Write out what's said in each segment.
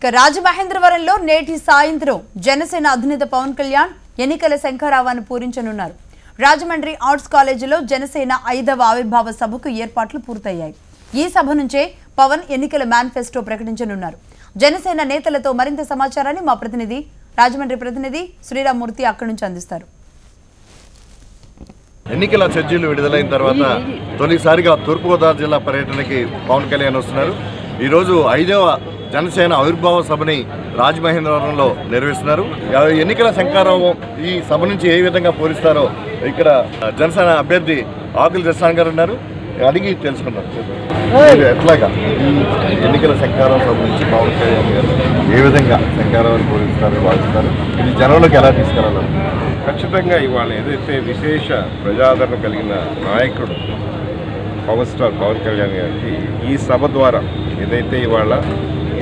రాజమహేంద్రవరంలో నేటి సాయంత్రం జనసేన అధినేత పవన్ కళ్యాణ్ ఎన్నికల శంఖారావాన్ని పూరించనున్నారు. రాజమండ్రి ఆర్ట్స్ కాలేజీలో జనసేన 5వ ఆవిర్భావ సభకు ఏర్పాట్లు పూర్తయ్యాయి. ఈ సభ నుంచే పవన్ ఎన్నికల మేనిఫెస్టో ప్రకటించనున్నారు. జనసేన నేతలతో మరింత సమాచారాన్ని మా ప్రతినిధి రాజమండ్రి ప్రతినిధి శ్రీరామ్మూర్తి అక్కడి నుంచి అందిస్తారు. ఎన్నికల షెడ్యూల్ విడుదలైన తర్వాత తొలిసారిగా తూర్పుగోదావరి జిల్లా పర్యటనకి పవన్ కళ్యాణ్ వస్తున్నారు. ఈరోజు 5వ జనసేన ఆవిర్భావ సభని రాజమహేంద్రవరంలో నిర్వహిస్తున్నారు. ఎన్నికల శంఖారావం ఈ సభ నుంచి ఏ విధంగా పూరిస్తారో ఇక్కడ జనసేన అభ్యర్థి ఆకుల జస్సాన్ గారు ఉన్నారు, అడిగి తెలుసుకున్నారు. ఎట్లాగా ఈ ఎన్నికల శంఖారావం సభ నుంచి పవన్ కళ్యాణ్ గారు ఏ విధంగా శంఖారావాన్ని పూరిస్తారో భావిస్తారు, ఇది జనంలోకి ఎలా తీసుకురావాలి? ఖచ్చితంగా ఇవాళ ఏదైతే విశేష ప్రజాదరణ కలిగిన నాయకుడు పవర్ స్టార్ పవన్ కళ్యాణ్ గారికి ఈ సభ ద్వారా ఏదైతే ఇవాళ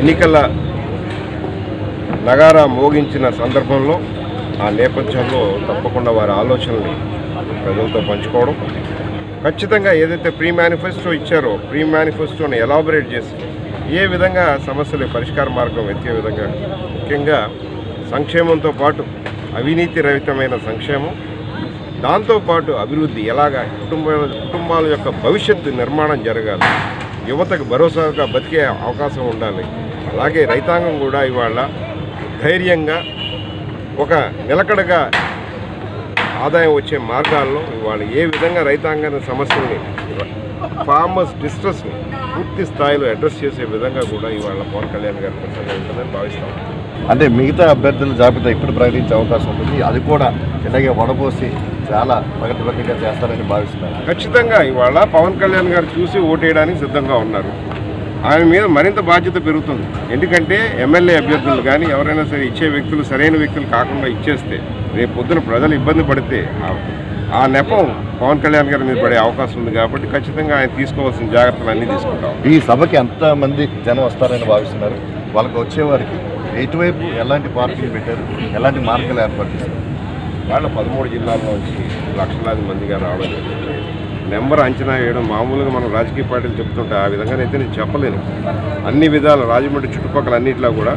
ఎన్నికల నగారా మోగించిన సందర్భంలో ఆ నేపథ్యంలో తప్పకుండా వారి ఆలోచనల్ని ప్రజలతో పంచుకోవడం, ఖచ్చితంగా ఏదైతే ప్రీ మేనిఫెస్టో ఇచ్చారో ప్రీ మేనిఫెస్టోని ఎలాబరేట్ చేసి ఏ విధంగా సమస్యల పరిష్కార మార్గం వెతికే విధంగా, ముఖ్యంగా సంక్షేమంతో పాటు అవినీతి రహితమైన సంక్షేమం, దాంతోపాటు అభివృద్ధి ఎలాగా కుటుంబాల యొక్క భవిష్యత్తు నిర్మాణం జరగాలి, యువతకు భరోసాగా బతికే అవకాశం ఉండాలి, అలాగే రైతాంగం కూడా ఇవాళ ధైర్యంగా ఒక నిలకడగా ఆదాయం వచ్చే మార్గాల్లో ఇవాళ ఏ విధంగా రైతాంగ సమస్యల్ని ఫార్మర్స్ డిస్ట్రెస్ని పూర్తి స్థాయిలో అడ్రస్ చేసే విధంగా కూడా ఇవాళ పవన్ కళ్యాణ్ గారి ప్రసంగం ఉంటుందని భావిస్తాం. అంటే మిగతా అభ్యర్థుల జాబితా ఇప్పుడు ప్రకటించే అవకాశం ఉంటుంది, అది కూడా ఇలాగే వడపోసి చాలా ప్రగతిగా చేస్తారని భావిస్తున్నారు. ఖచ్చితంగా ఇవాళ పవన్ కళ్యాణ్ గారు చూసి ఓటేయడానికి సిద్ధంగా ఉన్నారు. ఆయన మీద మరింత బాధ్యత పెరుగుతుంది. ఎందుకంటే ఎమ్మెల్యే అభ్యర్థులు కానీ ఎవరైనా సరే ఇచ్చే వ్యక్తులు సరైన వ్యక్తులు కాకుండా ఇచ్చేస్తే రేపు పొద్దున ప్రజలు ఇబ్బంది పడితే ఆ నెపం పవన్ కళ్యాణ్ గారి మీద పడే అవకాశం ఉంది. కాబట్టి ఖచ్చితంగా ఆయన తీసుకోవాల్సిన జాగ్రత్తలు అన్నీ తీసుకుంటాం. ఈ సభకి ఎంతమంది జనం వస్తారని భావిస్తున్నారు? వాళ్ళకి వచ్చేవారికి ఎటువైపు ఎలాంటి పార్టీలు పెట్టారు, ఎలాంటి మార్గాలు ఏర్పాటు చేశారు? వాళ్ళ 13 జిల్లాల నుంచి లక్షలాది మందిగా రావడం జరిగింది. నెంబర్ అంచనా వేయడం మామూలుగా మనం రాజకీయ పార్టీలు చెప్తుంటే ఆ విధంగానైతే నేను చెప్పలేను. అన్ని విధాలు రాజమండ్రి చుట్టుపక్కల అన్నింటిలో కూడా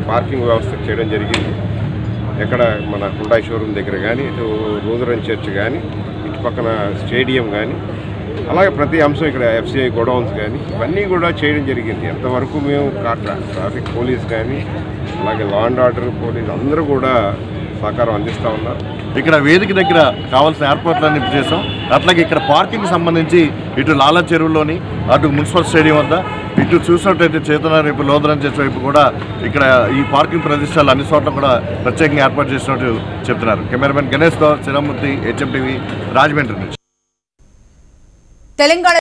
పార్కింగ్ వ్యవస్థ చేయడం జరిగింది. ఎక్కడ మన హుండాయ్ షోరూమ్ దగ్గర కానీ, ఇటు లూథరన్ చర్చ్ కానీ, ఇటు పక్కన స్టేడియం కానీ, అలాగే ప్రతి అంశం ఇక్కడ FCI గోడౌన్స్ కానీ ఇవన్నీ కూడా చేయడం జరిగింది. ఎంతవరకు మేము ట్రాఫిక్ పోలీస్ కానీ అలాగే లా అండ్ ఆర్డర్ పోలీస్ అందరూ కూడా సహకారం అందిస్తూ ఉన్నారు. ఇక్కడ వేదిక దగ్గర కావాల్సిన ఏర్పాట్లన్నీ చేసాం. అట్లాగే ఇక్కడ పార్కింగ్ సంబంధించి ఇటు లాలా చెరువులోని, అటు మున్సిపల్ స్టేడియం వద్ద, ఇటు చూసినట్టయితే చేతన రేపు లోదరం చేసే వైపు కూడా ఇక్కడ ఈ పార్కింగ్ ప్రదేశాలు అన్ని చోట్ల కూడా ప్రత్యేకంగా ఏర్పాటు చేసినట్టు చెప్తున్నారు. కెమెరామెన్ గణేష్తో శ్రీరామ్మూర్తి, HM TV, రాజమండ్రి నుంచి. తెలంగాణ